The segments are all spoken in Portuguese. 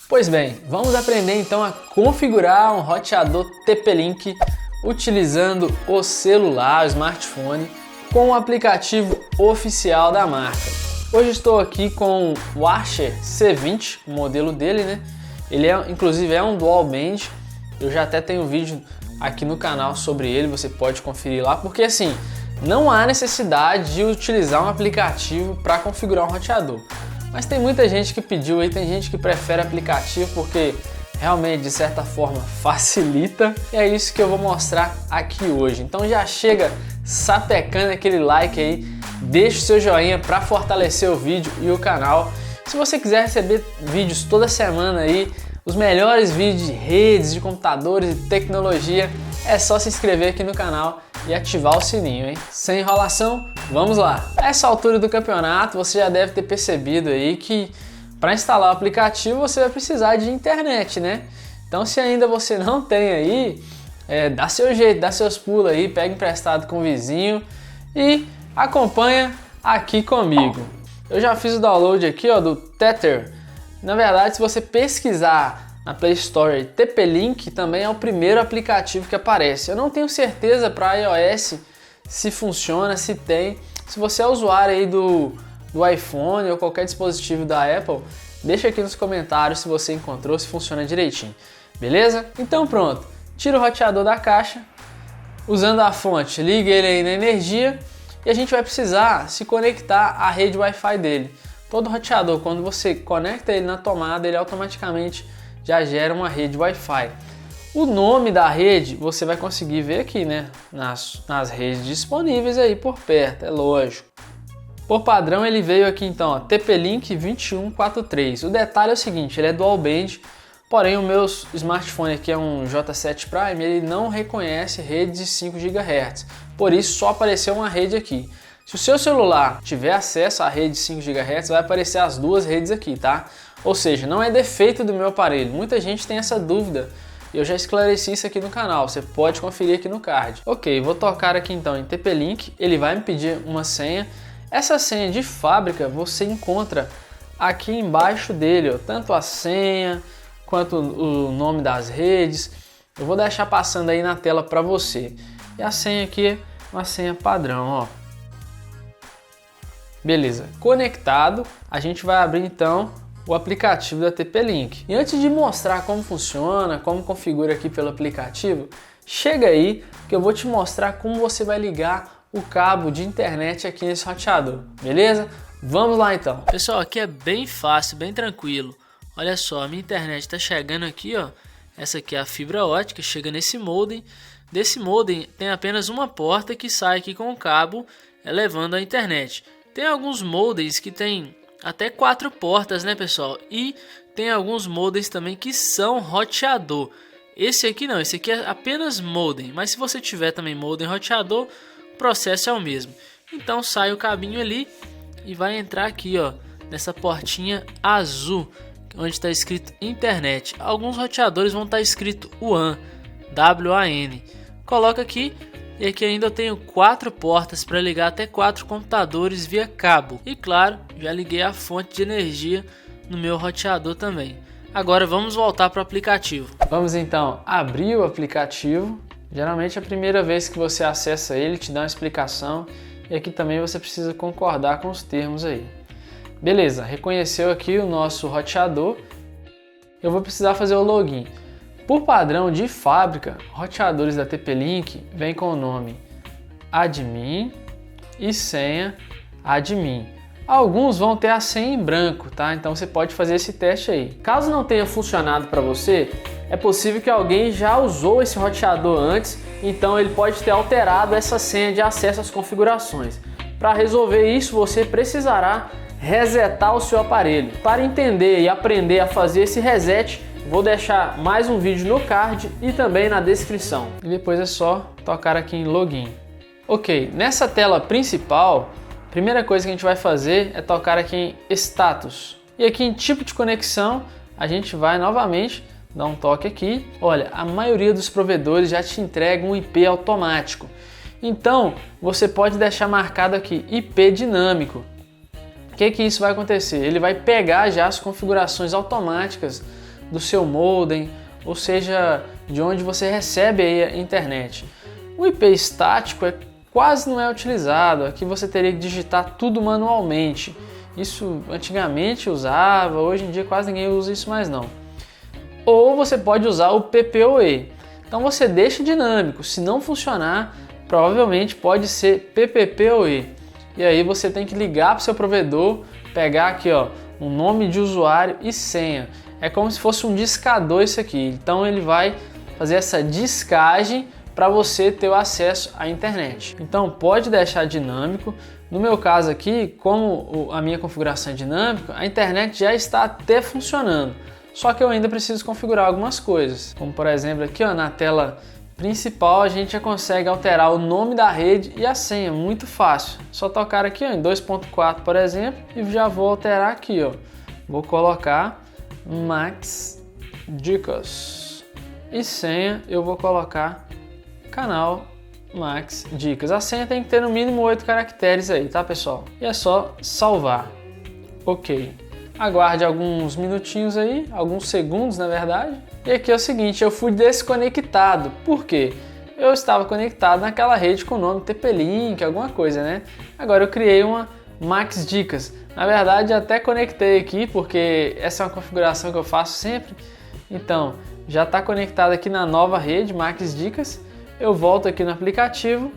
Pois bem, vamos aprender então a configurar um roteador TP-Link utilizando o celular, o smartphone, com o aplicativo oficial da marca. Hoje estou aqui com o Archer C20, o modelo dele, né? Ele inclusive é um dual band. Eu já até tenho um vídeo aqui no canal sobre ele, você pode conferir lá, porque assim, não há necessidade de utilizar um aplicativo para configurar um roteador. Mas tem muita gente que pediu aí, tem gente que prefere aplicativo porque realmente de certa forma facilita, e é isso que eu vou mostrar aqui hoje. Então já chega sapecando aquele like aí, deixa o seu joinha para fortalecer o vídeo e o canal. Se você quiser receber vídeos toda semana aí, os melhores vídeos de redes, de computadores e tecnologia, é só se inscrever aqui no canal e ativar o sininho, hein? Sem enrolação, vamos lá! A essa altura do campeonato, você já deve ter percebido aí que para instalar o aplicativo você vai precisar de internet, né? Então se ainda você não tem aí, dá seu jeito, dá seus pulos aí, pega emprestado com o vizinho e acompanha aqui comigo. Eu já fiz o download aqui do Tether. Na verdade, se você pesquisar na Play Store, TP-Link também é o primeiro aplicativo que aparece. Eu não tenho certeza para iOS se funciona, se tem. Se você é usuário aí do iPhone ou qualquer dispositivo da Apple, deixa aqui nos comentários se você encontrou, se funciona direitinho. Beleza? Então pronto, tira o roteador da caixa, usando a fonte, liga ele aí na energia e a gente vai precisar se conectar à rede Wi-Fi dele. Todo roteador, quando você conecta ele na tomada, ele automaticamente já gera uma rede Wi-Fi. O nome da rede você vai conseguir ver aqui, né? Nas redes disponíveis aí por perto, é lógico. Por padrão ele veio aqui então, TP-Link 2143. O detalhe é o seguinte, ele é dual band, porém o meu smartphone aqui é um J7 Prime, ele não reconhece redes de 5 GHz. Por isso só apareceu uma rede aqui. Se o seu celular tiver acesso à rede 5 GHz, vai aparecer as duas redes aqui, tá? Ou seja, não é defeito do meu aparelho. Muita gente tem essa dúvida e eu já esclareci isso aqui no canal. Você pode conferir aqui no card. Ok, vou tocar aqui então em TP-Link. Ele vai me pedir uma senha. Essa senha de fábrica você encontra aqui embaixo dele, ó, tanto a senha quanto o nome das redes. Eu vou deixar passando aí na tela para você. E a senha aqui é uma senha padrão, ó. Beleza, conectado, a gente vai abrir então o aplicativo da TP-Link. E antes de mostrar como funciona, como configura aqui pelo aplicativo, chega aí que eu vou te mostrar como você vai ligar o cabo de internet aqui nesse roteador, beleza? Vamos lá então. Pessoal, aqui é bem fácil, bem tranquilo. Olha só, a minha internet está chegando aqui, ó. Essa aqui é a fibra ótica, chega nesse modem. Desse modem tem apenas uma porta que sai aqui com o cabo levando a internet. Tem alguns modems que tem até 4 portas, né, pessoal? E tem alguns modems também que são roteador. Esse aqui não, esse aqui é apenas modem. Mas se você tiver também modem roteador, o processo é o mesmo. Então sai o cabinho ali e vai entrar aqui, ó, nessa portinha azul, onde está escrito internet. Alguns roteadores vão estar escrito WAN, W-A-N. Coloca aqui. E aqui ainda eu tenho 4 portas para ligar até 4 computadores via cabo. E claro, já liguei a fonte de energia no meu roteador também. Agora vamos voltar para o aplicativo. Vamos então abrir o aplicativo. Geralmente a primeira vez que você acessa ele te dá uma explicação. E aqui também você precisa concordar com os termos aí. Beleza, reconheceu aqui o nosso roteador. Eu vou precisar fazer o login. Por padrão de fábrica, roteadores da TP-Link vem com o nome admin e senha admin. Alguns vão ter a senha em branco, tá? Então você pode fazer esse teste aí. Caso não tenha funcionado para você, é possível que alguém já usou esse roteador antes, então ele pode ter alterado essa senha de acesso às configurações. Para resolver isso, você precisará resetar o seu aparelho. Para entender e aprender a fazer esse reset, vou deixar mais um vídeo no card e também na descrição. E depois é só tocar aqui em login. Ok, nessa tela principal, a primeira coisa que a gente vai fazer é tocar aqui em status. E aqui em tipo de conexão, a gente vai novamente dar um toque aqui. Olha, a maioria dos provedores já te entrega um IP automático. Então, você pode deixar marcado aqui IP dinâmico. O que isso vai acontecer? Ele vai pegar já as configurações automáticas do seu modem, ou seja, de onde você recebe aí a internet. O IP estático quase não é utilizado, aqui você teria que digitar tudo manualmente. Isso antigamente usava, hoje em dia quase ninguém usa isso mais não. Ou você pode usar o PPoE. Então você deixa dinâmico, se não funcionar, provavelmente pode ser PPPoE. E aí você tem que ligar para o seu provedor, pegar aqui ó, um nome de usuário e senha. É como se fosse um discador isso aqui. Então ele vai fazer essa discagem para você ter o acesso à internet. Então pode deixar dinâmico. No meu caso aqui, como a minha configuração é dinâmica, a internet já está até funcionando. Só que eu ainda preciso configurar algumas coisas. Como por exemplo aqui ó, na tela principal a gente já consegue alterar o nome da rede e a senha, muito fácil. Só tocar aqui ó, em 2.4 por exemplo e já vou alterar aqui ó. Vou colocar Max Dicas e senha eu vou colocar canal Max Dicas. A senha tem que ter no mínimo 8 caracteres aí, tá pessoal? E é só salvar. Ok. Aguarde alguns minutinhos aí, alguns segundos na verdade. E aqui é o seguinte, eu fui desconectado. Por quê? Eu estava conectado naquela rede com o nome TP-Link, alguma coisa, né? Agora eu criei uma Max Dicas. Na verdade até conectei aqui porque essa é uma configuração que eu faço sempre. Então já está conectado aqui na nova rede Max Dicas. Eu volto aqui no aplicativo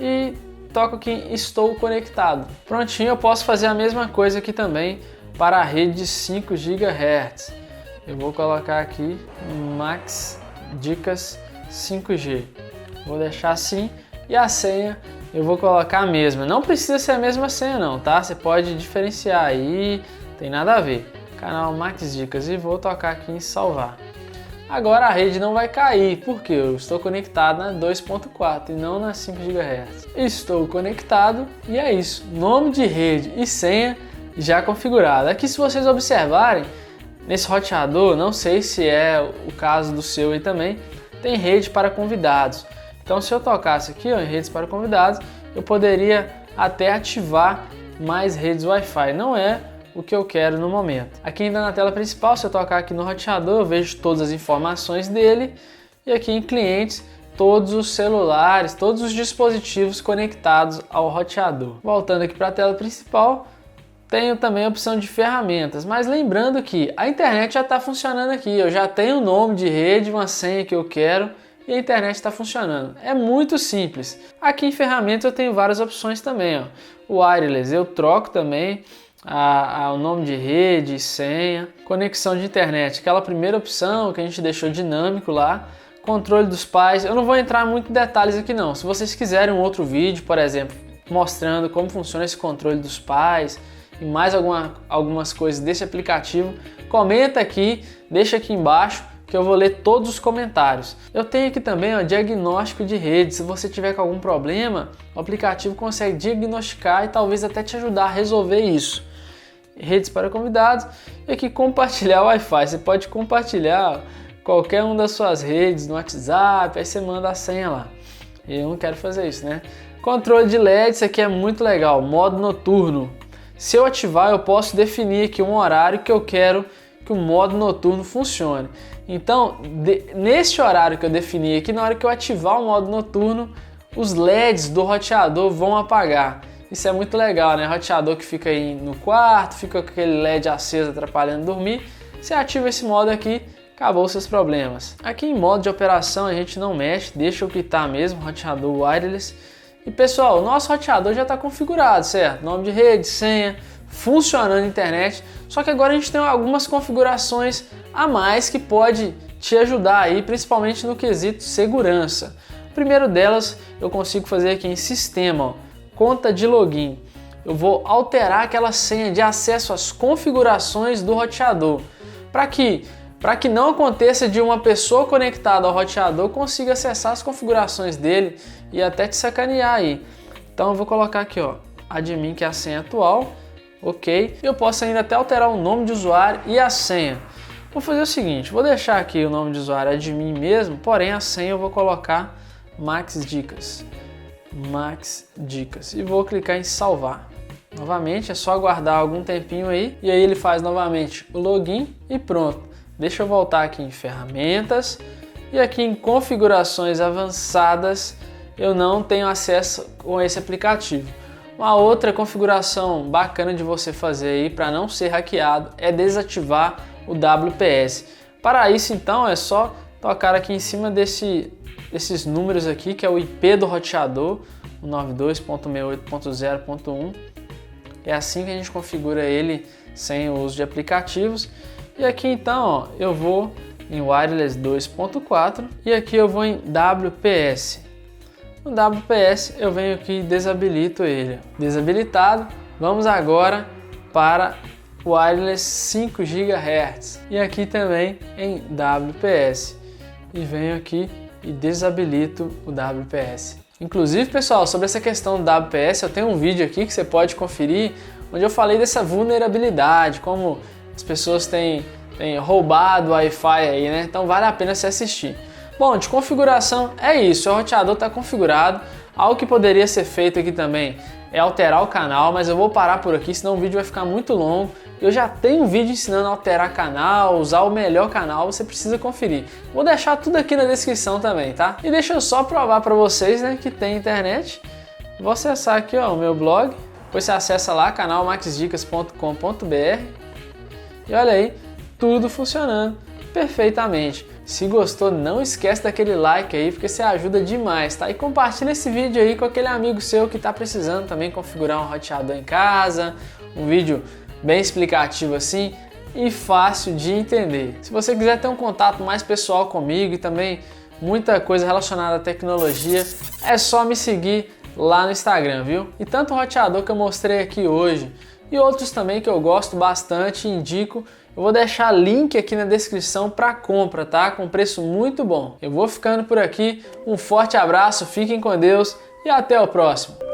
e toco aqui em estou conectado. Prontinho, eu posso fazer a mesma coisa aqui também para a rede de 5 GHz. Eu vou colocar aqui Max Dicas 5G. Vou deixar assim e a senha eu vou colocar a mesma. Não precisa ser a mesma senha não, tá? Você pode diferenciar aí, tem nada a ver. Canal Max Dicas e vou tocar aqui em salvar. Agora a rede não vai cair, porque eu estou conectado na 2.4 e não na 5 GHz. Estou conectado e é isso. Nome de rede e senha já configurado. Aqui se vocês observarem, nesse roteador, não sei se é o caso do seu aí também, tem rede para convidados. Então se eu tocasse aqui ó, em redes para convidados, eu poderia até ativar mais redes Wi-Fi. Não é o que eu quero no momento. Aqui ainda na tela principal, se eu tocar aqui no roteador, eu vejo todas as informações dele e aqui em clientes, todos os celulares, todos os dispositivos conectados ao roteador. Voltando aqui para a tela principal, tenho também a opção de ferramentas, mas lembrando que a internet já está funcionando aqui, eu já tenho o nome de rede, uma senha que eu quero e a internet está funcionando. É muito simples. Aqui em ferramentas eu tenho várias opções também. Ó. O wireless eu troco também, o nome de rede, senha, conexão de internet, aquela primeira opção que a gente deixou dinâmico lá, controle dos pais. Eu não vou entrar muito em detalhes aqui não. Se vocês quiserem um outro vídeo, por exemplo, mostrando como funciona esse controle dos pais e mais algumas coisas desse aplicativo, comenta aqui, deixa aqui embaixo que eu vou ler todos os comentários. Eu tenho aqui também o diagnóstico de rede. Se você tiver com algum problema, o aplicativo consegue diagnosticar e talvez até te ajudar a resolver isso. Redes para convidados e aqui compartilhar o Wi-Fi. Você pode compartilhar qualquer uma das suas redes no WhatsApp, aí você manda a senha lá. Eu não quero fazer isso, né? Controle de LED, isso aqui é muito legal, modo noturno. Se eu ativar, eu posso definir aqui um horário que eu quero que o modo noturno funcione. Então, neste horário que eu defini aqui, na hora que eu ativar o modo noturno, os LEDs do roteador vão apagar. Isso é muito legal, né? Roteador que fica aí no quarto, fica com aquele LED aceso atrapalhando dormir. Você ativa esse modo aqui, acabou os seus problemas. Aqui em modo de operação a gente não mexe, deixa o que está mesmo, roteador wireless. E pessoal, o nosso roteador já está configurado, certo? Nome de rede, senha, funcionando a internet. Só que agora a gente tem algumas configurações a mais que pode te ajudar aí, principalmente no quesito segurança. O primeiro delas eu consigo fazer aqui em sistema, ó, conta de login. Eu vou alterar aquela senha de acesso às configurações do roteador, para que não aconteça de uma pessoa conectada ao roteador consiga acessar as configurações dele e até te sacanear aí. Então eu vou colocar aqui, ó, admin, que é a senha atual, ok. Eu posso ainda até alterar o nome de usuário e a senha. Vou fazer o seguinte, vou deixar aqui o nome de usuário admin mesmo, porém a senha eu vou colocar Max Dicas. Max Dicas e vou clicar em salvar. Novamente é só aguardar algum tempinho aí e aí ele faz novamente o login e pronto. deixa eu voltar aqui em ferramentas e aqui em configurações avançadas eu não tenho acesso com esse aplicativo. Uma outra configuração bacana de você fazer aí para não ser hackeado é desativar o WPS. Para isso então é só tocar aqui em cima desses números aqui, que é o IP do roteador, 192.68.0.1. É assim que a gente configura ele sem o uso de aplicativos. E aqui então ó, eu vou em Wireless 2.4 e aqui eu vou em WPS. No WPS eu venho aqui e desabilito ele. Desabilitado, vamos agora para Wireless 5 GHz e aqui também em WPS. E venho aqui e desabilito o WPS. Inclusive, pessoal, sobre essa questão do WPS, eu tenho um vídeo aqui que você pode conferir, onde eu falei dessa vulnerabilidade, como as pessoas têm roubado o Wi-Fi aí, né? Então vale a pena você assistir. Bom, de configuração é isso, o roteador está configurado. Algo que poderia ser feito aqui também é alterar o canal, mas eu vou parar por aqui, senão o vídeo vai ficar muito longo. Eu já tenho um vídeo ensinando a alterar canal, usar o melhor canal, você precisa conferir. Vou deixar tudo aqui na descrição também, tá? E deixa eu só provar para vocês, né, que tem internet. Vou acessar aqui, ó, o meu blog. Depois você acessa lá, canalmaxdicas.com.br. E olha aí, tudo funcionando perfeitamente. Se gostou, não esquece daquele like aí, porque você ajuda demais, tá? E compartilha esse vídeo aí com aquele amigo seu que está precisando também configurar um roteador em casa. Um vídeo bem explicativo assim e fácil de entender. Se você quiser ter um contato mais pessoal comigo e também muita coisa relacionada à tecnologia, é só me seguir lá no Instagram, viu? E tanto o roteador que eu mostrei aqui hoje e outros também que eu gosto bastante e indico, eu vou deixar link aqui na descrição para compra, tá? Com preço muito bom. Eu vou ficando por aqui, um forte abraço, fiquem com Deus e até o próximo.